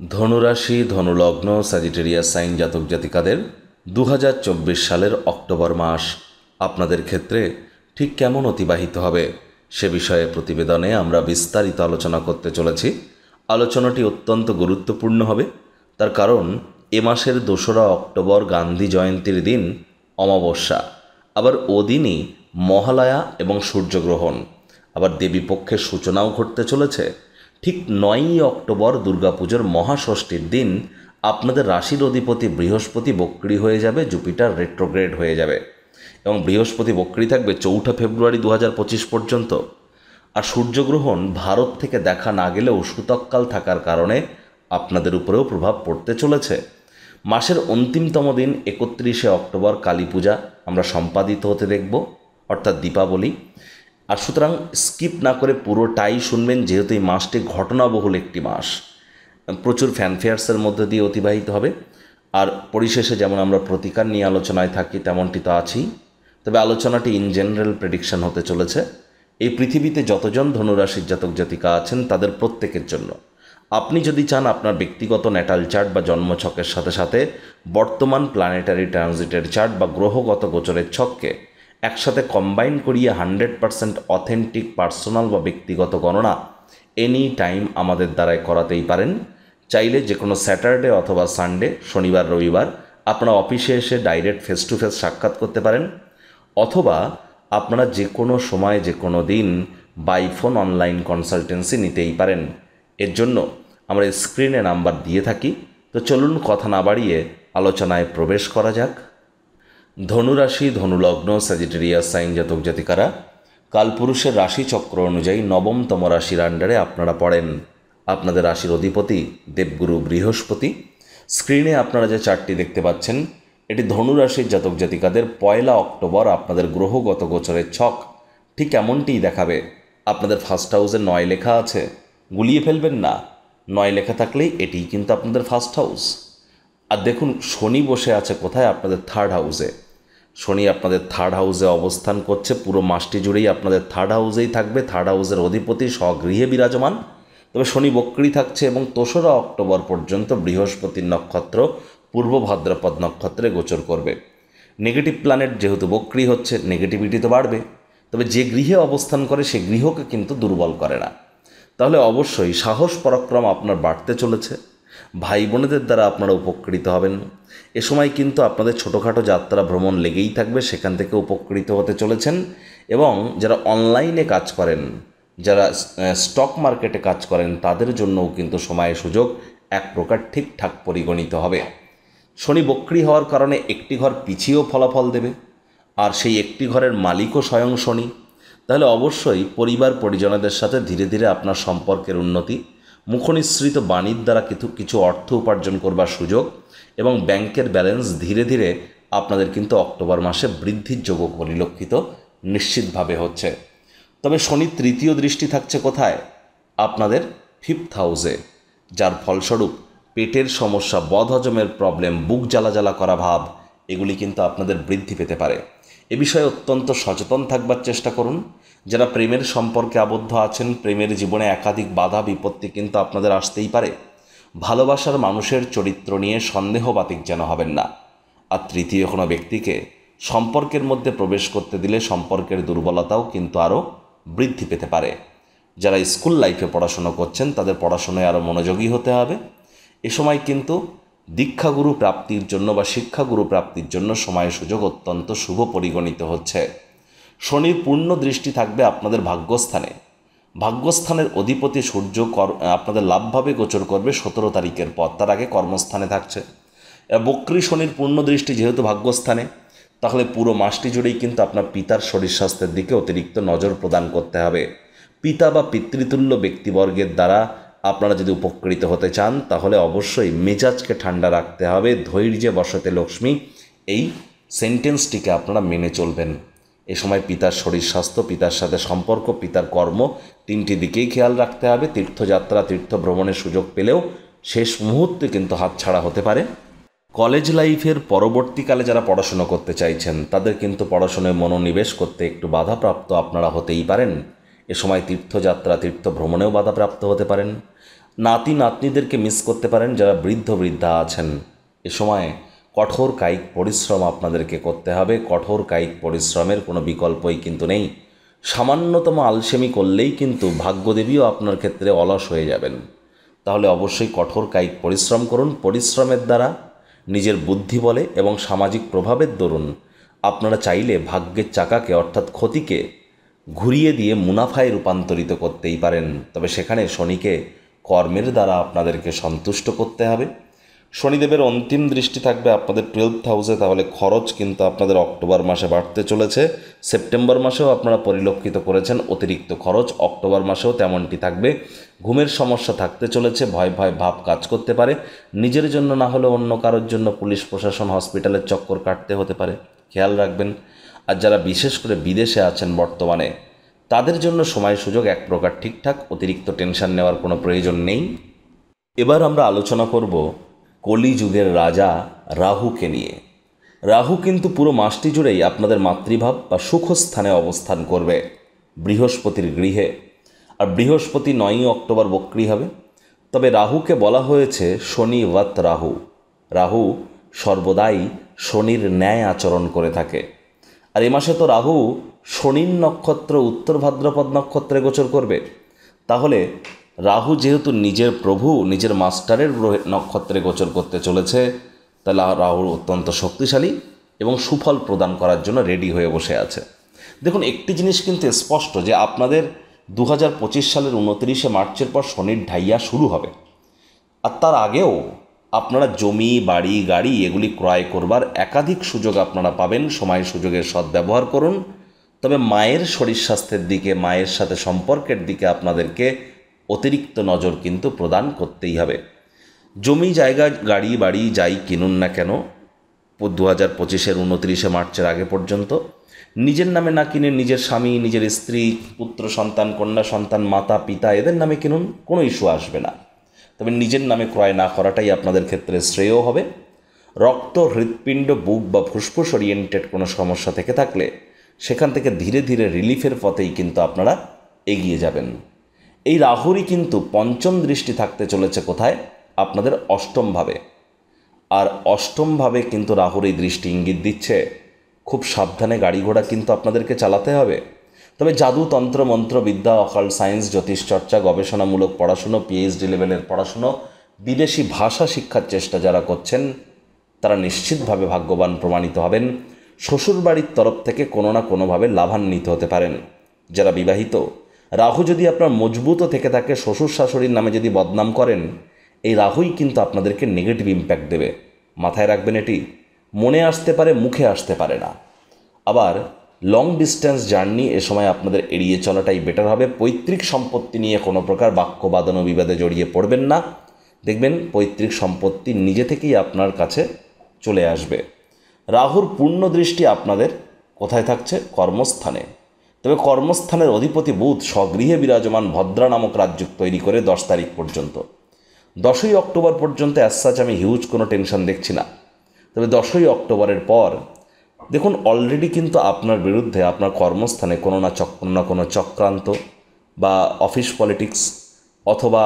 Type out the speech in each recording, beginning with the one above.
ধনুরাশি ধনুলগ্ন Sagittarius sign জাতক জাতিকাদের 2024 সালের অক্টোবর মাস আপনাদের ক্ষেত্রে ঠিক কেমন অতিবাহিত হবে সে বিষয়ে প্রতিবেদনে আমরা বিস্তারিত আলোচনা করতে চলেছি। আলোচনাটি অত্যন্ত গুরুত্বপূর্ণ হবে, তার কারণ এ মাসের 2রা অক্টোবর গান্ধী জয়ন্তীর দিন অমাবস্যা, আবার ওদিনই মহালয়া এবং সূর্যগ্রহণ, আবার দেবীপক্ষের সূচনাও ঘটতে চলেছে। ঠিক 9ই অক্টোবর দুর্গাপুজোর মহাষষ্ঠীর দিন আপনাদের রাশির অধিপতি বৃহস্পতি বক্রী হয়ে যাবে, জুপিটার রেট্রোগ্রেড হয়ে যাবে এবং বৃহস্পতি বক্রী থাকবে 4 ফেব্রুয়ারি 2025 পর্যন্ত। আর সূর্যগ্রহণ ভারত থেকে দেখা না গেলেও সূতককাল থাকার কারণে আপনাদের উপরেও প্রভাব পড়তে চলেছে। মাসের অন্তিমতম দিন 31শে অক্টোবর কালী পূজা আমরা সম্পাদিত হতে দেখব, অর্থাৎ দীপাবলি। আর সুতরাং স্কিপ না করে পুরোটাই শুনবেন, যেহেতু এই মাসটি ঘটনাবহুল একটি মাস, প্রচুর ফ্যানফেয়ার্সের মধ্যে দিয়ে অতিবাহিত হবে। আর পরিশেষে যেমন আমরা প্রতিকার নিয়ে আলোচনায় থাকি তেমনটি তো আছেই, তবে আলোচনাটি ইন জেনারেল প্রেডিকশন হতে চলেছে এই পৃথিবীতে যতজন ধনুরাশির জাতক জাতিকা আছেন তাদের প্রত্যেকের জন্য। আপনি যদি চান আপনার ব্যক্তিগত ন্যাটাল চার্ট বা জন্মছকের সাথে সাথে বর্তমান প্ল্যানেটারি ট্রানজিটের চার্ট বা গ্রহগত গোচরের ছককে একসাথে কম্বাইন করিয়ে 100% অথেন্টিক পার্সোনাল বা ব্যক্তিগত গণনা এনি টাইম আমাদের দ্বারাই করাতেই পারেন। চাইলে যে কোনো স্যাটারডে অথবা সানডে, শনিবার রবিবার আপনারা অফিসে এসে ডাইরেক্ট ফেস টু ফেস সাক্ষাৎ করতে পারেন, অথবা আপনারা যে কোনো সময় যে কোনো দিন বাই ফোন অনলাইন কনসালটেন্সি নিতেই পারেন। এর জন্য আমরা স্ক্রিনে নাম্বার দিয়ে থাকি। তো চলুন কথা না বাড়িয়ে আলোচনায় প্রবেশ করা যাক। ধনুরাশি ধনুলগ্ন স্যাজিটেরিয়াস সাইন জাতক জাতিকারা কালপুরুষের রাশিচক্র অনুযায়ী 9তম রাশির আন্ডারে আপনারা পড়েন। আপনাদের রাশির অধিপতি দেবগুরু বৃহস্পতি। স্ক্রিনে আপনারা যে চার্টটি দেখতে পাচ্ছেন এটি ধনুরাশির জাতক জাতিকাদের 1 অক্টোবর আপনাদের গ্রহগত গোচরের ছক ঠিক এমনটিই দেখাবে। আপনাদের ফার্স্ট হাউসে 9 লেখা আছে, গুলিয়ে ফেলবেন না। 9 লেখা থাকলেই এটিই কিন্তু আপনাদের ফার্স্ট হাউস। আর দেখুন শনি বসে আছে কোথায়? আপনাদের থার্ড হাউসে। শনি আপনাদের থার্ড হাউসে অবস্থান করছে, পুরো মাসটি জুড়েই আপনাদের থার্ড হাউসেই থাকবে। থার্ড হাউসের অধিপতি স্বগৃহে বিরাজমান। তবে শনি বক্রী থাকছে এবং 2রা অক্টোবর পর্যন্ত বৃহস্পতির নক্ষত্র পূর্ব ভাদ্রপদ নক্ষত্রে গোচর করবে। নেগেটিভ প্ল্যানেট যেহেতু বক্রী হচ্ছে, নেগেটিভিটি তো বাড়বে, তবে যে গৃহে অবস্থান করে সে গৃহকে কিন্তু দুর্বল করে না। তাহলে অবশ্যই সাহস পরাক্রম আপনার বাড়তে চলেছে। ভাই বোনেদের দ্বারা আপনারা উপকৃত হবেন। এ সময় কিন্তু আপনাদের ছোটোখাটো যাত্রা ভ্রমণ লেগেই থাকবে, সেখান থেকে উপকৃত হতে চলেছেন। এবং যারা অনলাইনে কাজ করেন, যারা স্টক মার্কেটে কাজ করেন, তাদের জন্যও কিন্তু সময় সুযোগ এক প্রকার ঠিকঠাক পরিগণিত হবে। শনি বক্রী হওয়ার কারণে একটি ঘর পিছিয়েও ফলাফল দেবে, আর সেই একটি ঘরের মালিকও স্বয়ং শনি। তাহলে অবশ্যই পরিবার পরিজনদের সাথে ধীরে ধীরে আপনার সম্পর্কের উন্নতি, মুখনিসৃত বাণীর দ্বারা কিছু অর্থ উপার্জন করবার সুযোগ এবং ব্যাংকের ব্যালেন্স ধীরে ধীরে আপনাদের কিন্তু অক্টোবর মাসে বৃদ্ধির যোগ পরিলক্ষিত নিশ্চিতভাবে হচ্ছে। তবে শনির 3য় দৃষ্টি থাকছে কোথায়? আপনাদের 5th হাউসে, যার ফলস্বরূপ পেটের সমস্যা, বদহজমের প্রবলেম, বুক জ্বালা জ্বালা করা ভাব, এগুলি কিন্তু আপনাদের বৃদ্ধি পেতে পারে। এ বিষয়ে অত্যন্ত সচেতন থাকবার চেষ্টা করুন। যারা প্রেমের সম্পর্কে আবদ্ধ আছেন, প্রেমের জীবনে একাধিক বাধা বিপত্তি কিন্তু আপনাদের আসতেই পারে। ভালোবাসার মানুষের চরিত্র নিয়ে সন্দেহবাতিক যেন হবেন না। আর তৃতীয় কোনো ব্যক্তিকে সম্পর্কের মধ্যে প্রবেশ করতে দিলে সম্পর্কের দুর্বলতাও কিন্তু আরও বৃদ্ধি পেতে পারে। যারা স্কুল লাইফে পড়াশুনো করছেন তাদের পড়াশোনায় আরও মনোযোগী হতে হবে। এ সময় কিন্তু দীক্ষাগুরু প্রাপ্তির জন্য বা শিক্ষাগুরু প্রাপ্তির জন্য সময় সুযোগ অত্যন্ত শুভ পরিগণিত হচ্ছে। শনির পূর্ণ দৃষ্টি থাকবে আপনাদের ভাগ্যস্থানে। ভাগ্যস্থানের অধিপতি সূর্য আপনাদের লাভভাবে গোচর করবে 17 তারিখের পর, তার আগে কর্মস্থানে থাকছে। বক্রী শনির পূর্ণ দৃষ্টি যেহেতু ভাগ্যস্থানে, তাহলে পুরো মাসটি জুড়েই কিন্তু আপনার পিতার শরীর স্বাস্থ্যের দিকে অতিরিক্ত নজর প্রদান করতে হবে। পিতা বা পিতৃতুল্য ব্যক্তিবর্গের দ্বারা আপনারা যদি উপকৃত হতে চান তাহলে অবশ্যই মেজাজকে ঠান্ডা রাখতে হবে। ধৈর্যে বসতে লক্ষ্মী, এই সেন্টেন্সটিকে আপনারা মেনে চলবেন। এ সময় পিতার শরীর স্বাস্থ্য, পিতার সাথে সম্পর্ক, পিতার কর্ম, 3টি দিকেই খেয়াল রাখতে হবে। তীর্থযাত্রা, তীর্থ ভ্রমণের সুযোগ পেলেও শেষ মুহূর্তে কিন্তু হাতছাড়া হতে পারে। কলেজ লাইফের পরবর্তীকালে যারা পড়াশুনো করতে চাইছেন তাদের কিন্তু পড়াশোনায় মনোনিবেশ করতে একটু বাধাপ্রাপ্ত আপনারা হতেই পারেন। এ সময় তীর্থযাত্রা, তীর্থ ভ্রমণেও বাধাপ্রাপ্ত হতে পারেন। নাতি নাতনিদেরকে মিস করতে পারেন যারা বৃদ্ধ বৃদ্ধা আছেন। এ সময় কঠোর কায়িক পরিশ্রম আপনাদেরকে করতে হবে। কঠোর কায়িক পরিশ্রমের কোনো বিকল্পই কিন্তু নেই। সামান্যতম আলসেমি করলেই কিন্তু ভাগ্যদেবীও আপনার ক্ষেত্রে অলস হয়ে যাবেন। তাহলে অবশ্যই কঠোর কায়িক পরিশ্রম করুন। পরিশ্রমের দ্বারা নিজের বুদ্ধি বলে এবং সামাজিক প্রভাবের দরুন আপনারা চাইলে ভাগ্যের চাকাকে অর্থাৎ ক্ষতিকে ঘুরিয়ে দিয়ে মুনাফায় রূপান্তরিত করতেই পারেন। তবে সেখানে শনিকে কর্মের দ্বারা আপনাদেরকে সন্তুষ্ট করতে হবে। শনিদেবের অন্তিম দৃষ্টি থাকবে আপনাদের 12th হাউসে, তাহলে খরচ কিন্তু আপনাদের অক্টোবর মাসে বাড়তে চলেছে। সেপ্টেম্বর মাসেও আপনারা পরিলক্ষিত করেছেন অতিরিক্ত খরচ, অক্টোবর মাসেও তেমনটি থাকবে। ঘুমের সমস্যা থাকতে চলেছে, ভয় ভয় ভাব কাজ করতে পারে। নিজের জন্য না হলে অন্য কারোর জন্য পুলিশ প্রশাসন, হসপিটালের চক্কর কাটতে হতে পারে, খেয়াল রাখবেন। আর যারা বিশেষ করে বিদেশে আছেন বর্তমানে, তাদের জন্য সময় সুযোগ এক প্রকার ঠিকঠাক, অতিরিক্ত টেনশন নেওয়ার কোনো প্রয়োজন নেই। এবার আমরা আলোচনা করব কলিযুগের রাজা রাহুকে নিয়ে। রাহু কিন্তু পুরো মাসটি জুড়েই আপনাদের মাতৃভাব বা সুখস্থানে অবস্থান করবে বৃহস্পতির গৃহে। আর বৃহস্পতি 9ই অক্টোবর বক্রী হবে। তবে রাহুকে বলা হয়েছে শনিবৎ রাহু। রাহু সর্বদাই শনির ন্যায় আচরণ করে থাকে। আর এ মাসে তো রাহু শনির নক্ষত্র উত্তর ভাদ্রপদ নক্ষত্রে গোচর করবে। তাহলে রাহু যেহেতু নিজের প্রভু, নিজের মাস্টারের নক্ষত্রে গোচর করতে চলেছে, তাহলে রাহু অত্যন্ত শক্তিশালী এবং সুফল প্রদান করার জন্য রেডি হয়ে বসে আছে। দেখুন, একটি জিনিস কিন্তু স্পষ্ট যে আপনাদের 2025 সালের 29শে মার্চের পর শনির ঢাইয়া শুরু হবে। আর তার আগেও আপনারা জমি, বাড়ি, গাড়ি এগুলি ক্রয় করবার একাধিক সুযোগ আপনারা পাবেন। সময় সুযোগের সদ্ব্যবহার করুন। তবে মায়ের শরীর স্বাস্থ্যের দিকে, মায়ের সাথে সম্পর্কের দিকে আপনাদেরকে অতিরিক্ত নজর কিন্তু প্রদান করতেই হবে। জমি জায়গা, গাড়ি বাড়ি যাই কিনুন না কেন 2025-এর 29শে মার্চের আগে পর্যন্ত নিজের নামে না কিনে নিজের স্বামী, নিজের স্ত্রী, পুত্র সন্তান, কন্যা সন্তান, মাতা পিতা এদের নামে কিনুন, কোনো ইস্যু আসবে না। তবে নিজের নামে ক্রয় না করাটাই আপনাদের ক্ষেত্রে শ্রেয় হবে। রক্ত, হৃৎপিণ্ড, বুক বা ফুসফুস ওরিয়েন্টেড কোনো সমস্যা থেকে থাকলে সেখান থেকে ধীরে ধীরে রিলিফের পথেই কিন্তু আপনারা এগিয়ে যাবেন। এই রাহুরই কিন্তু পঞ্চম দৃষ্টি থাকতে চলেছে কোথায়? আপনাদের অষ্টমভাবে। আর অষ্টমভাবে কিন্তু রাহুর এই দৃষ্টি ইঙ্গিত দিচ্ছে খুব সাবধানে গাড়ি ঘোড়া কিন্তু আপনাদেরকে চালাতে হবে। তবে জাদু, তন্ত্র, মন্ত্র বিদ্যা, অকাল্ট সায়েন্স, জ্যোতিষচর্চা, গবেষণামূলক পড়াশুনো, পিএইচডি লেভেলের পড়াশুনো, বিদেশি ভাষা শিক্ষার চেষ্টা যারা করছেন তারা নিশ্চিতভাবে ভাগ্যবান প্রমাণিত হবেন। শ্বশুরবাড়ির তরফ থেকে কোনো না কোনোভাবে লাভান্বিত হতে পারেন। যারা বিবাহিত, রাহু যদি আপনার মজবুতও থেকে থাকে, শ্বশুর শাশুড়ির নামে যদি বদনাম করেন, এই রাহুই কিন্তু আপনাদেরকে নেগেটিভ ইম্প্যাক্ট দেবে। মাথায় রাখবেন, এটি মনে আসতে পারে, মুখে আসতে পারে না। আবার লং ডিস্ট্যান্স জার্নি এ সময় আপনাদের এড়িয়ে চলাটাই বেটার হবে। পৈতৃক সম্পত্তি নিয়ে কোনো প্রকার বাক্যবাদন ও বিবাদে জড়িয়ে পড়বেন না। দেখবেন পৈতৃক সম্পত্তি নিজে থেকেই আপনার কাছে চলে আসবে। রাহুর পূর্ণ দৃষ্টি আপনাদের কোথায় থাকছে? কর্মস্থানে। তবে কর্মস্থানের অধিপতি বুধ স্বগৃহে বিরাজমান ভদ্রা নামক রাজযোগ তৈরি করে 10 তারিখ পর্যন্ত। 10ই অক্টোবর পর্যন্ত অ্যাজ আমি হিউজ কোনো টেনশন দেখছি না। তবে 10ই অক্টোবরের পর দেখুন অলরেডি কিন্তু আপনার বিরুদ্ধে আপনার কর্মস্থানে কোনো না কোনো চক্রান্ত বা অফিস পলিটিক্স অথবা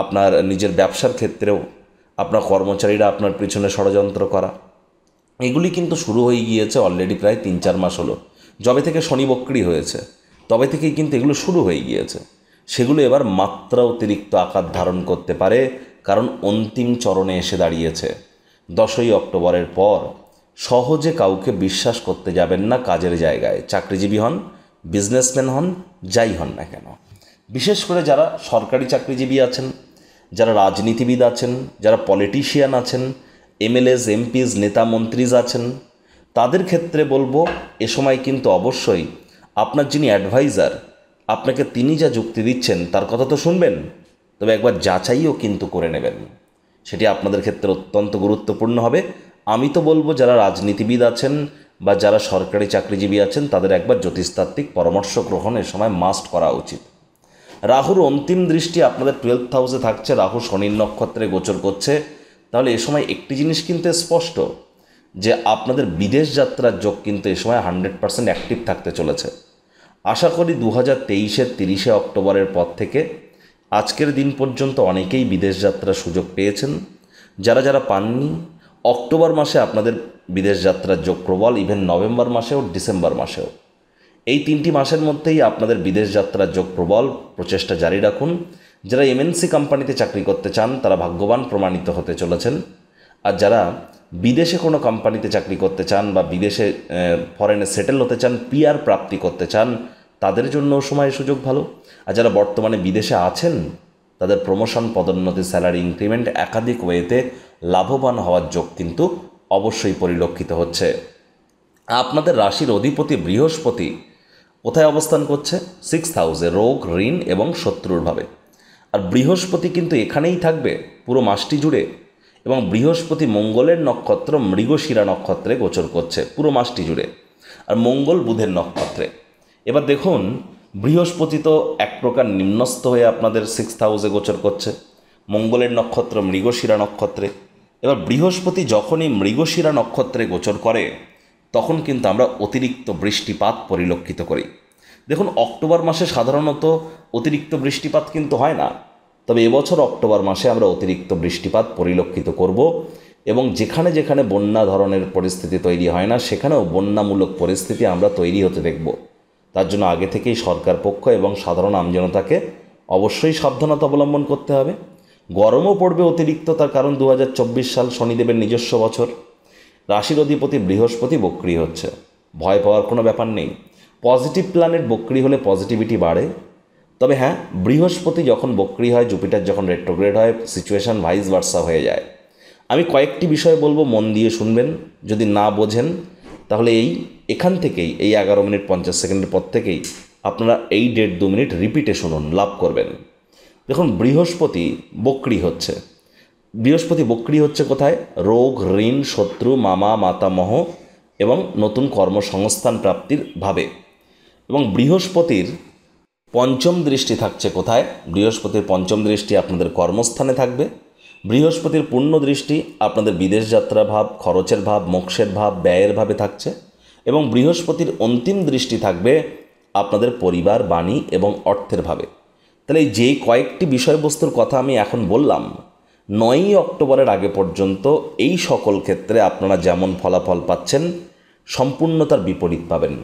আপনার নিজের ব্যবসার ক্ষেত্রেও আপনার কর্মচারীরা আপনার পিছনে ষড়যন্ত্র করা, এগুলি কিন্তু শুরু হয়ে গিয়েছে অলরেডি প্রায় 3-4 মাস হলো। যবে থেকে শনি বক্রী হয়েছে তবে থেকেই কিন্তু এগুলো শুরু হয়ে গিয়েছে। সেগুলো এবার মাত্রা অতিরিক্ত আকার ধারণ করতে পারে, কারণ অন্তিম চরণে এসে দাঁড়িয়েছে। 10ই অক্টোবরের পর সহজে কাউকে বিশ্বাস করতে যাবেন না কাজের জায়গায়। চাকরিজীবী হন, বিজনেসম্যান হন, যাই হন না কেন। বিশেষ করে যারা সরকারি চাকরিজীবী আছেন, যারা রাজনীতিবিদ আছেন, যারা পলিটিশিয়ান আছেন, এমএলএস, এমপিস, নেতা মন্ত্রীজ আছেন, তাদের ক্ষেত্রে বলবো এ সময় কিন্তু অবশ্যই আপনার যিনি অ্যাডভাইজার, আপনাকে তিনি যা যুক্তি দিচ্ছেন তার কথা তো শুনবেন, তবে একবার যাচাইও কিন্তু করে নেবেন। সেটি আপনাদের ক্ষেত্রে অত্যন্ত গুরুত্বপূর্ণ হবে। আমি তো বলবো যারা রাজনীতিবিদ আছেন বা যারা সরকারি চাকরিজীবী আছেন তাদের একবার জ্যোতিষতাত্ত্বিক পরামর্শ গ্রহণ এ সময় মাস্ট করা উচিত। রাহুর অন্তিম দৃষ্টি আপনাদের 12th হাউসে থাকছে। রাহু শনির নক্ষত্রে গোচর করছে। তাহলে এ সময় একটি জিনিস কিন্তু স্পষ্ট যে আপনাদের বিদেশ যাত্রার যোগ কিন্তু এ সময় 100% অ্যাক্টিভ থাকতে চলেছে। আশা করি 2023-এর 30শে অক্টোবরের পর থেকে আজকের দিন পর্যন্ত অনেকেই বিদেশ যাত্রার সুযোগ পেয়েছেন। যারা যারা পাননি, অক্টোবর মাসে আপনাদের বিদেশ যাত্রার যোগ প্রবল, ইভেন নভেম্বর মাসেও ডিসেম্বর মাসেও। এই 3টি মাসের মধ্যেই আপনাদের বিদেশ যাত্রার যোগ প্রবল, প্রচেষ্টা জারি রাখুন। যারা এমএনসি কোম্পানিতে চাকরি করতে চান তারা ভাগ্যবান প্রমাণিত হতে চলেছেন। আর যারা বিদেশে কোনো কোম্পানিতে চাকরি করতে চান বা বিদেশে ফরেনে সেটেল হতে চান, পিআর প্রাপ্তি করতে চান, তাদের জন্য সময় সুযোগ ভালো। আর যারা বর্তমানে বিদেশে আছেন তাদের প্রমোশন, পদোন্নতি, স্যালারি ইনক্রিমেন্ট একাধিক ওয়েতে লাভবান হওয়ার যোগ কিন্তু অবশ্যই পরিলক্ষিত হচ্ছে। আপনাদের রাশির অধিপতি বৃহস্পতি কোথায় অবস্থান করছে? 6th হাউসে, রোগ, ঋণ এবং শত্রুর ভাবে। আর বৃহস্পতি কিন্তু এখানেই থাকবে পুরো মাসটি জুড়ে, এবং বৃহস্পতি মঙ্গলের নক্ষত্র মৃগশিরা নক্ষত্রে গোচর করছে পুরো মাসটি জুড়ে, আর মঙ্গল বুধের নক্ষত্রে। এবার দেখুন, বৃহস্পতি তো এক প্রকার নিম্নস্থ হয়ে আপনাদের 6th হাউসে গোচর করছে, মঙ্গলের নক্ষত্র মৃগশিরা নক্ষত্রে। এবার বৃহস্পতি যখনই মৃগশিরা নক্ষত্রে গোচর করে তখন কিন্তু আমরা অতিরিক্ত বৃষ্টিপাত পরিলক্ষিত করি। দেখুন, অক্টোবর মাসে সাধারণত অতিরিক্ত বৃষ্টিপাত কিন্তু হয় না, তবে এবছর অক্টোবর মাসে আমরা অতিরিক্ত বৃষ্টিপাত পরিলক্ষিত করব, এবং যেখানে যেখানে বন্যা ধরনের পরিস্থিতি তৈরি হয় না সেখানেও বন্যামূলক পরিস্থিতি আমরা তৈরি হতে দেখব। তার জন্য আগে থেকেই সরকার পক্ষ এবং সাধারণ আমজনতাকে অবশ্যই সাবধানতা অবলম্বন করতে হবে। গরমও পড়বে অতিরিক্ত, তার কারণ 2024 সাল শনিদেবের নিজস্ব বছর। রাশির অধিপতি বৃহস্পতি বক্রী হচ্ছে, ভয় পাওয়ার কোনো ব্যাপার নেই। পজিটিভ প্ল্যানেট বক্রী হলে পজিটিভিটি বাড়ে। তবে হ্যাঁ, বৃহস্পতি যখন বক্রী হয়, জুপিটার যখন রেট্রোগ্রেড হয়, সিচুয়েশান ভাইস ভার্সা হয়ে যায়। আমি কয়েকটি বিষয় বলবো, মন দিয়ে শুনবেন। যদি না বোঝেন তাহলে এখান থেকেই এই 11 মিনিট 50 সেকেন্ডের পর থেকেই আপনারা এই 1.5-2 মিনিট রিপিটে শুনুন, লাভ করবেন। দেখুন, বৃহস্পতি বক্রী হচ্ছে। বৃহস্পতি বক্রী হচ্ছে কোথায়? রোগ, ঋণ, শত্রু, মামা, মাতামহ এবং নতুন কর্মসংস্থান প্রাপ্তির ভাবে। এবং বৃহস্পতির পঞ্চম দৃষ্টি থাকছে কোথায়? বৃহস্পতির পঞ্চম দৃষ্টি আপনাদের কর্মস্থানে থাকবে। বৃহস্পতির পূর্ণ দৃষ্টি আপনাদের বিদেশ যাত্রা ভাব, খরচের ভাব, মোক্ষের ভাব, ব্যয়ের ভাবে থাকছে। এবং বৃহস্পতির অন্তিম দৃষ্টি থাকবে আপনাদের পরিবার, বাণী এবং অর্থের ভাবে। তাহলে এই যে কয়েকটি বিষয়বস্তুর কথা আমি এখন বললাম, 9ই অক্টোবরের আগে পর্যন্ত এই সকল ক্ষেত্রে আপনারা যেমন ফলাফল পাচ্ছেন সম্পূর্ণ তার বিপরীত পাবেন।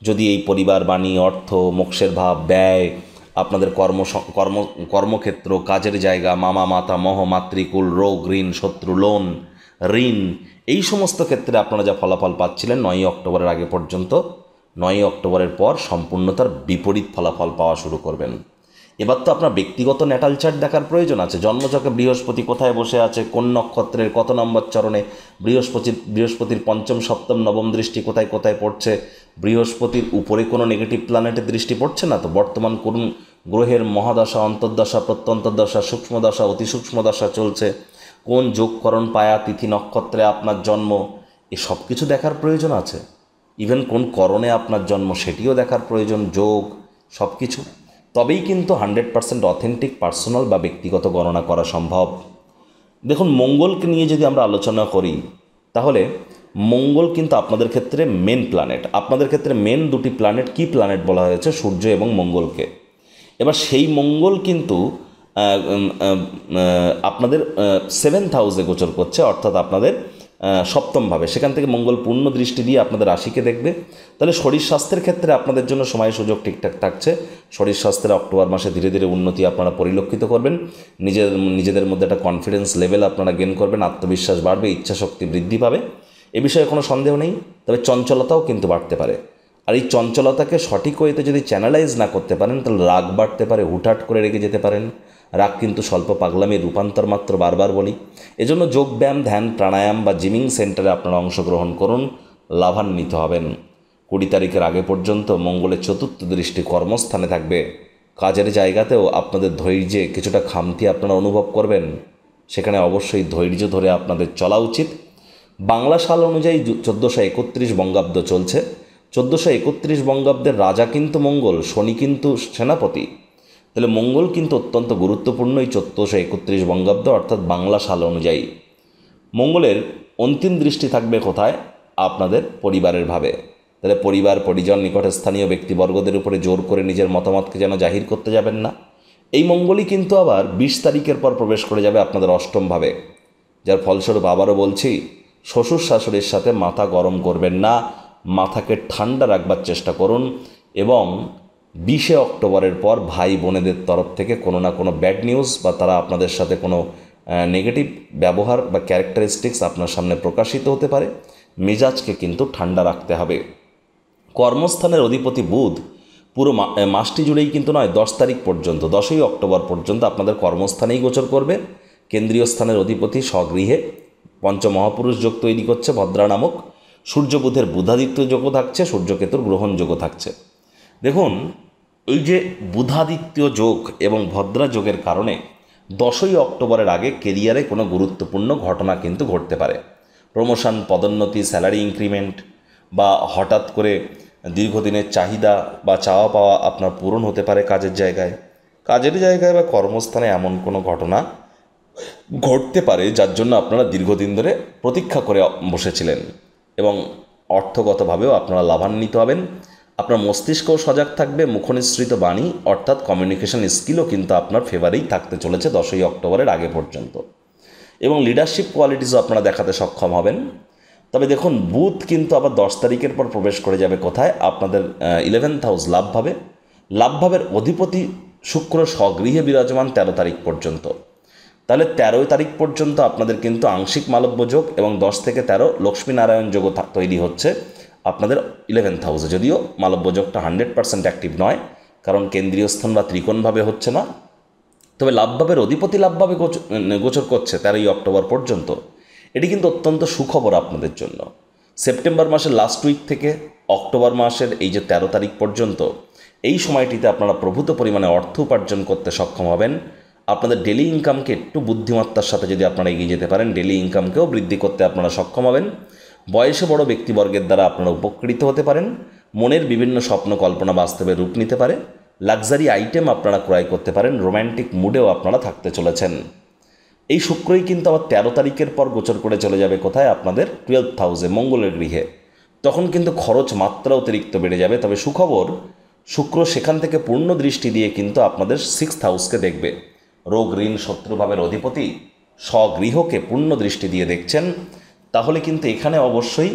যদি এই পরিবার, বাণী, অর্থ, মোক্ষের ভাব, ব্যয়, আপনাদের কর্মক্ষেত্র, কাজের জায়গা, মামা, মাতা, মহ, মাতৃকুল, রোগ, ঋণ, শত্রু, লোন, ঋণ, এই সমস্ত ক্ষেত্রে আপনারা যা ফলাফল পাচ্ছিলেন 9ই অক্টোবরের আগে পর্যন্ত, 9ই অক্টোবরের পর সম্পূর্ণ তার বিপরীত ফলাফল পাওয়া শুরু করবেন। এবার তো আপনার ব্যক্তিগত ন্যাটাল চার্ট দেখার প্রয়োজন আছে। জন্মছকে বৃহস্পতি কোথায় বসে আছে, কোন নক্ষত্রের কত নম্বর চরণে, বৃহস্পতির পঞ্চম, সপ্তম, নবম দৃষ্টি কোথায় কোথায় পড়ছে, বৃহস্পতির উপরে কোনো নেগেটিভ প্ল্যানেটের দৃষ্টি পড়ছে না তো, বর্তমান কোন গ্রহের মহাদশা, অন্তর্দশা, প্রত্যন্তর্দশা, সূক্ষ্মদশা, অতি সূক্ষ্মদশা চলছে, কোন যোগকরণ পায়া তিথি নক্ষত্রে আপনার জন্ম, এ সব কিছু দেখার প্রয়োজন আছে। ইভেন কোন করণে আপনার জন্ম সেটিও দেখার প্রয়োজন, যোগ, সব কিছু। তবেই কিন্তু 100% অথেন্টিক পার্সোনাল বা ব্যক্তিগত গণনা করা সম্ভব। দেখুন, মঙ্গলকে নিয়ে যদি আমরা আলোচনা করি তাহলে মঙ্গল কিন্তু আপনাদের ক্ষেত্রে মেন প্ল্যানেট। আপনাদের ক্ষেত্রে মেন দুটি প্ল্যানেট, কি প্ল্যানেট বলা হয়েছে? সূর্য এবং মঙ্গলকে। এবার সেই মঙ্গল কিন্তু আপনাদের 7th হাউসে গোচর করছে, অর্থাৎ আপনাদের সপ্তমভাবে। সেখান থেকে মঙ্গল পূর্ণ দৃষ্টি দিয়ে আপনাদের রাশিকে দেখবে। তাহলে শরীর স্বাস্থ্যের ক্ষেত্রে আপনাদের জন্য সময় সুযোগ ঠিকঠাক থাকছে। শরীর স্বাস্থ্যের অক্টোবর মাসে ধীরে ধীরে উন্নতি আপনারা পরিলক্ষিত করবেন। নিজেদের মধ্যে একটা কনফিডেন্স লেভেল আপনারা গেন করবেন, আত্মবিশ্বাস বাড়বে, ইচ্ছাশক্তি বৃদ্ধি পাবে, এ বিষয়ে কোনো সন্দেহ নেই। তবে চঞ্চলতাও কিন্তু বাড়তে পারে। আর এই চঞ্চলতাকে সঠিক ওয়েতে যদি চ্যানেলাইজ না করতে পারেন তাহলে রাগ বাড়তে পারে, হুটহাট করে রেগে যেতে পারেন। রাগ কিন্তু স্বল্প পাগলামির রূপান্তর মাত্র, বারবার বলি। এজন্য যোগব্যায়াম, ধ্যান, প্রাণায়াম বা জিমিং সেন্টারে আপনারা অংশগ্রহণ করুন, লাভান্বিত হবেন। 20 তারিখের আগে পর্যন্ত মঙ্গলের চতুর্থ দৃষ্টি কর্মস্থানে থাকবে। কাজের জায়গাতেও আপনাদের ধৈর্যে কিছুটা খামতি আপনারা অনুভব করবেন। সেখানে অবশ্যই ধৈর্য ধরে আপনাদের চলা উচিত। বাংলা সাল অনুযায়ী 1431 বঙ্গাব্দ চলছে। 1431 বঙ্গাব্দের রাজা কিন্তু মঙ্গল, শনি কিন্তু সেনাপতি। তাহলে মঙ্গল কিন্তু অত্যন্ত গুরুত্বপূর্ণ এই 1431 বঙ্গাব্দ, অর্থাৎ বাংলা সাল অনুযায়ী। মঙ্গলের অন্তিম দৃষ্টি থাকবে কোথায়? আপনাদের পরিবারের ভাবে। তাহলে পরিবার, পরিজন, নিকটস্থানীয় ব্যক্তিবর্গদের উপরে জোর করে নিজের মতামতকে যেন জাহির করতে যাবেন না। এই মঙ্গলই কিন্তু আবার 20 তারিখের পর প্রবেশ করে যাবে আপনাদের অষ্টমভাবে, যার ফলস্বরূপ আবারও বলছি, শ্বশুর শাশুড়ির সাথে মাথা গরম করবেন না, মাথাকে ঠান্ডা রাখবার চেষ্টা করুন। এবং 20শে অক্টোবরের পর ভাই বোনেদের তরফ থেকে কোনো না কোনো ব্যাড নিউজ বা তারা আপনাদের সাথে কোনো নেগেটিভ ব্যবহার বা ক্যারেক্টারিস্টিক্স আপনার সামনে প্রকাশিত হতে পারে। মেজাজকে কিন্তু ঠান্ডা রাখতে হবে। কর্মস্থানের অধিপতি বুধ পুরো মাসটি জুড়েই কিন্তু নয়, 10 তারিখ পর্যন্ত, 10ই অক্টোবর পর্যন্ত আপনাদের কর্মস্থানেই গোচর করবে। কেন্দ্রীয় স্থানের অধিপতি স্বগৃহে পঞ্চমহাপুরুষ যোগ তৈরি করছে ভদ্রা নামক। সূর্য বুধের বুধাদিত্য যোগও থাকছে, সূর্যকেতুর গ্রহণ যোগও থাকছে। দেখুন, এই যে বুধাদিত্য যোগ এবং ভদ্রা যোগের কারণে 10ই অক্টোবরের আগে কেরিয়ারে কোনো গুরুত্বপূর্ণ ঘটনা কিন্তু ঘটতে পারে। প্রমোশন, পদোন্নতি, স্যালারি ইনক্রিমেন্ট বা হঠাৎ করে দীর্ঘদিনের চাহিদা বা চাওয়া পাওয়া আপনার পূরণ হতে পারে কাজের জায়গায় বা কর্মস্থানে এমন কোনো ঘটনা ঘটতে পারে যার জন্য আপনারা দীর্ঘদিন ধরে প্রতীক্ষা করে বসেছিলেন, এবং অর্থগতভাবেও আপনারা লাভান্বিত হবেন। আপনার মস্তিষ্কও সজাগ থাকবে, মুখনিসৃত বাণী অর্থাৎ কমিউনিকেশন স্কিলও কিন্তু আপনার ফেভারেই থাকতে চলেছে 10ই অক্টোবরের আগে পর্যন্ত, এবং লিডারশিপ কোয়ালিটিসও আপনারা দেখাতে সক্ষম হবেন। তবে দেখুন, বুধ কিন্তু আবার 10 তারিখের পর প্রবেশ করে যাবে কোথায়? আপনাদের 11th হাউস লাভভাবে। লাভভাবের অধিপতি শুক্র স্বগৃহে বিরাজমান 13 তারিখ পর্যন্ত। তাহলে 13 তারিখ পর্যন্ত আপনাদের কিন্তু আংশিক মালব্য যোগ এবং 10 থেকে 13 লক্ষ্মীনারায়ণ যোগও তৈরি হচ্ছে আপনাদের 11th হাউসে। যদিও মালব্য যোগটা 100% অ্যাক্টিভ নয়, কারণ কেন্দ্রীয় স্থান বা ত্রিকোণভাবে হচ্ছে না। তবে লাভভাবের অধিপতি লাভভাবে গোচর করছে 13ই অক্টোবর পর্যন্ত। এটি কিন্তু অত্যন্ত সুখবর আপনাদের জন্য। সেপ্টেম্বর মাসের লাস্ট উইক থেকে অক্টোবর মাসের এই যে 13 তারিখ পর্যন্ত, এই সময়টিতে আপনারা প্রভূত পরিমাণে অর্থ উপার্জন করতে সক্ষম হবেন। আপনাদের ডেলি ইনকামকে একটু বুদ্ধিমত্তার সাথে যদি আপনারা এগিয়ে যেতে পারেন, ডেলি ইনকামকেও বৃদ্ধি করতে আপনারা সক্ষম হবেন। বয়সে বড় ব্যক্তিবর্গের দ্বারা আপনারা উপকৃত হতে পারেন। মনের বিভিন্ন স্বপ্ন কল্পনা বাস্তবে রূপ নিতে পারে। লাক্সারি আইটেম আপনারা ক্রয় করতে পারেন। রোম্যান্টিক মুডেও আপনারা থাকতে চলেছেন। এই শুক্রই কিন্তু আবার 13 তারিখের পর গোচর করে চলে যাবে কোথায়? আপনাদের 12th হাউসে, মঙ্গলের গৃহে। তখন কিন্তু খরচ মাত্রা অতিরিক্ত বেড়ে যাবে। তবে সুখবর, শুক্র সেখান থেকে পূর্ণ দৃষ্টি দিয়ে কিন্তু আপনাদের 6th হাউসকে দেখবে। রোগ, ঋণ, শত্রুভাবের অধিপতি স্বগৃহকে পূর্ণ দৃষ্টি দিয়ে দেখছেন। তাহলে কিন্তু এখানে অবশ্যই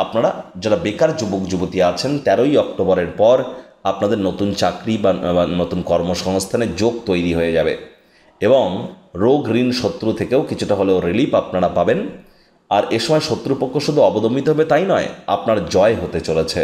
আপনারা যারা বেকার যুবক যুবতী আছেন, 13ই অক্টোবরের পর আপনাদের নতুন চাকরি বা নতুন কর্মসংস্থানের যোগ তৈরি হয়ে যাবে, এবং রোগ, ঋণ, শত্রু থেকেও কিছুটা হলেও রিলিফ আপনারা পাবেন। আর এ সময় শত্রুপক্ষ শুধু অবদমিত হবে তাই নয়, আপনার জয় হতে চলেছে।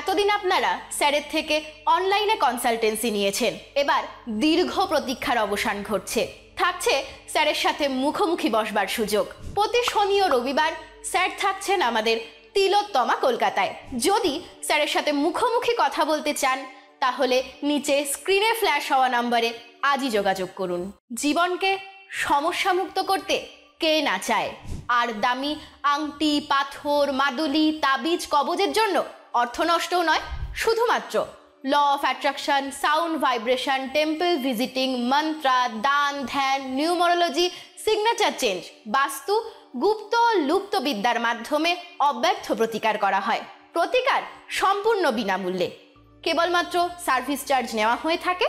এতদিন আপনারা স্যারের থেকে অনলাইনে কনসালটেন্সি নিয়েছেন, এবার দীর্ঘ প্রতীক্ষার অবসান ঘটছে। থাকছে স্যারের সাথে মুখোমুখি বসবার সুযোগ। প্রতি শনি ও রবিবার স্যার থাকছেন আমাদের তিলোত্তমা কলকাতায়। যদি স্যারের সাথে মুখোমুখি কথা বলতে চান, তাহলে নিচে স্ক্রিনে ফ্ল্যাশ হওয়া নম্বরে আজই যোগাযোগ করুন। জীবনকে সমস্যামুক্ত করতে কে না চায়? আর দামি আংটি, পাথর, মাদুলি, তাবিজ, কবজের জন্য অর্থ নষ্টও নয়, শুধুমাত্র law of attraction, sound vibration, temple visiting, mantra, দান, ধ্যান, নিউমারোলজি, সিগনেচার চেঞ্জ, বাস্তু, গুপ্ত লুপ্ত বিদ্যার মাধ্যমে অব্যর্থ প্রতিকার করা হয়। প্রতিকার সম্পূর্ণ বিনামূল্যে, কেবলমাত্র সার্ভিস চার্জ নেওয়া হয়ে থাকে।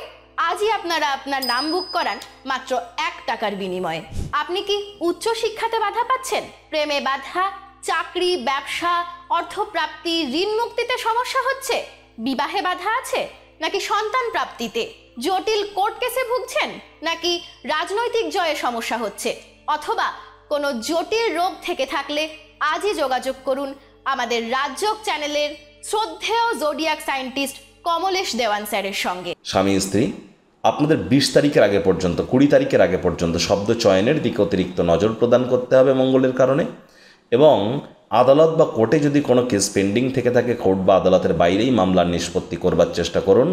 আজই আপনারা আপনার নাম বুক করান মাত্র 1 টাকার বিনিময়ে। আপনি কি উচ্চশিক্ষাতে বাধা পাচ্ছেন? প্রেমে বাধা, চাকরি, ব্যবসা, অর্থপ্রাপ্তি, ঋণ মুক্তিতে সমস্যা হচ্ছে? বিবাহে বাধা আছে? নাকি সন্তান প্রাপ্তিতে? জটিল কোর্ট কেসে ভুগছেন? নাকি রাজনৈতিক জয়ে সমস্যা হচ্ছে? অথবা কোনো জটিল রোগ থেকে থাকলে আজই যোগাযোগ করুন আমাদের রাজযোগ চ্যানেলের শ্রদ্ধেয় জোডিয়াক সায়েন্টিস্ট কমলেশ দেওয়ান স্যারের সঙ্গে। স্বামী স্ত্রী আপনাদের 20 তারিখের আগে পর্যন্ত, 20 তারিখের আগে পর্যন্ত শব্দ চয়নের দিকে অতিরিক্ত নজর প্রদান করতে হবে মঙ্গলের কারণে। এবং আদালত বা কোর্টে যদি কোনো কেস পেন্ডিং থেকে থাকে, কোর্ট বা আদালতের বাইরেই মামলার নিষ্পত্তি করবার চেষ্টা করুন।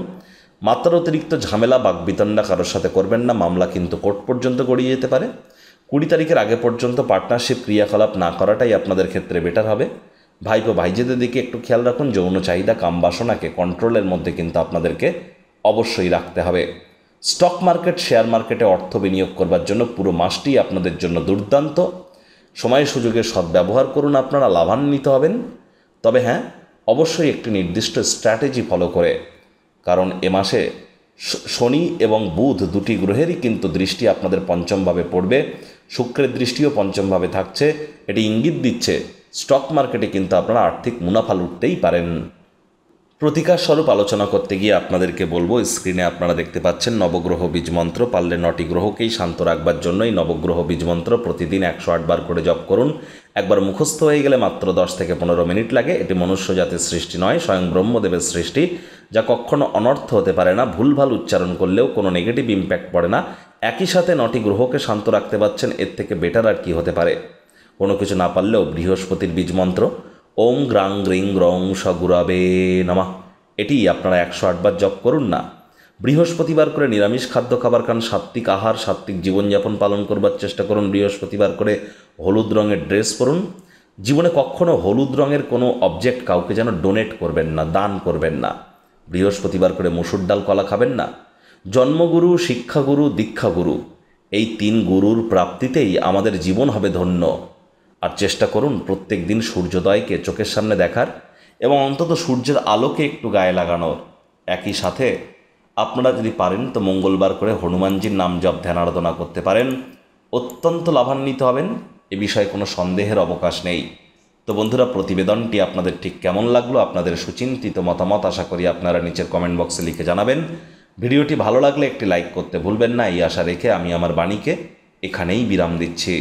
মাত্রার অতিরিক্ত ঝামেলা, বাকবিতণ্ডা কারোর সাথে করবেন না, মামলা কিন্তু কোর্ট পর্যন্ত গড়িয়ে যেতে পারে। 20 তারিখের আগে পর্যন্ত পার্টনারশিপ ক্রিয়াকলাপ না করাটাই আপনাদের ক্ষেত্রে বেটার হবে। ভাইপো ভাইজেদের দিকে একটু খেয়াল রাখুন। যৌন চাহিদা, কামবাসনাকে কন্ট্রোলের মধ্যে কিন্তু আপনাদেরকে অবশ্যই রাখতে হবে। স্টক মার্কেট, শেয়ার মার্কেটে অর্থ বিনিয়োগ করবার জন্য পুরো মাসটি আপনাদের জন্য দুর্দান্ত। সময় সুযোগের সদ্ব্যবহার করুন, আপনারা লাভান্বিত হবেন। তবে হ্যাঁ, অবশ্যই একটি নির্দিষ্ট স্ট্র্যাটেজি ফলো করে, কারণ এ মাসে শনি এবং বুধ দুটি গ্রহেরই কিন্তু দৃষ্টি আপনাদের পঞ্চমভাবে পড়বে। শুক্রের দৃষ্টিও পঞ্চমভাবে থাকছে। এটি ইঙ্গিত দিচ্ছে স্টক মার্কেটে কিন্তু আপনারা আর্থিক মুনাফা লুটতেই পারেন। প্রতিকার স্বরূপ আলোচনা করতে গিয়ে আপনাদেরকে বলবো, স্ক্রিনে আপনারা দেখতে পাচ্ছেন নবগ্রহ বীজমন্ত্র। পারলে 9টি গ্রহকেই শান্ত রাখবার জন্য এই নবগ্রহ বীজমন্ত্র প্রতিদিন 108 বার করে জপ করুন। একবার মুখস্থ হয়ে গেলে মাত্র 10 থেকে 15 মিনিট লাগে। এটি মনুষ্য জাতির সৃষ্টি নয়, স্বয়ং ব্রহ্মদেবের সৃষ্টি, যা কখনো অনর্থ হতে পারে না। ভুলভাল উচ্চারণ করলেও কোনো নেগেটিভ ইম্প্যাক্ট পড়ে না। একই সাথে 9টি গ্রহকে শান্ত রাখতে পারছেন, এর থেকে বেটার আর কি হতে পারে। কোনো কিছু না পারলেও বৃহস্পতির বীজমন্ত্র ওম গ্রাং গ্রিং গ্রং স গুরাবে নমঃ, এটি আপনারা 108 বার জপ করুন না। বৃহস্পতিবার করে নিরামিষ খাদ্য খাবার খান, সাত্ত্বিক আহার, সাত্ত্বিক জীবনযাপন পালন করবার চেষ্টা করুন। বৃহস্পতিবার করে হলুদ রঙের ড্রেস পরুন। জীবনে কখনো হলুদ রঙের কোনো অবজেক্ট কাউকে যেন ডোনেট করবেন না, দান করবেন না। বৃহস্পতিবার করে মসুর ডাল কলা খাবেন না। জন্মগুরু, শিক্ষাগুরু, দীক্ষাগুরু, এই 3 গুরুর প্রাপ্তিতেই আমাদের জীবন হবে ধন্য। আর চেষ্টা করুন প্রত্যেক দিন সূর্যোদয়কে চোখের সামনে দেখার এবং অন্তত সূর্যের আলোকে একটু গায়ে লাগানোর। একই সাথে আপনারা যদি পারেন তো মঙ্গলবার করে হনুমানজির নাম জপ ধ্যান আরাধনা করতে পারেন, অত্যন্ত লাভান্বিত হবেন। এ বিষয়ে কোনো সন্দেহের অবকাশ নেই। তো বন্ধুরা, প্রতিবেদনটি আপনাদের ঠিক কেমন লাগলো, আপনাদের সুচিন্তিত মতামত আশা করি আপনারা নিচের কমেন্ট বক্সে লিখে জানাবেন। ভিডিওটি ভালো লাগলে একটি লাইক করতে ভুলবেন না। এই আশা রেখে আমি আমার বাণীকে এখানেই বিরাম দিচ্ছি।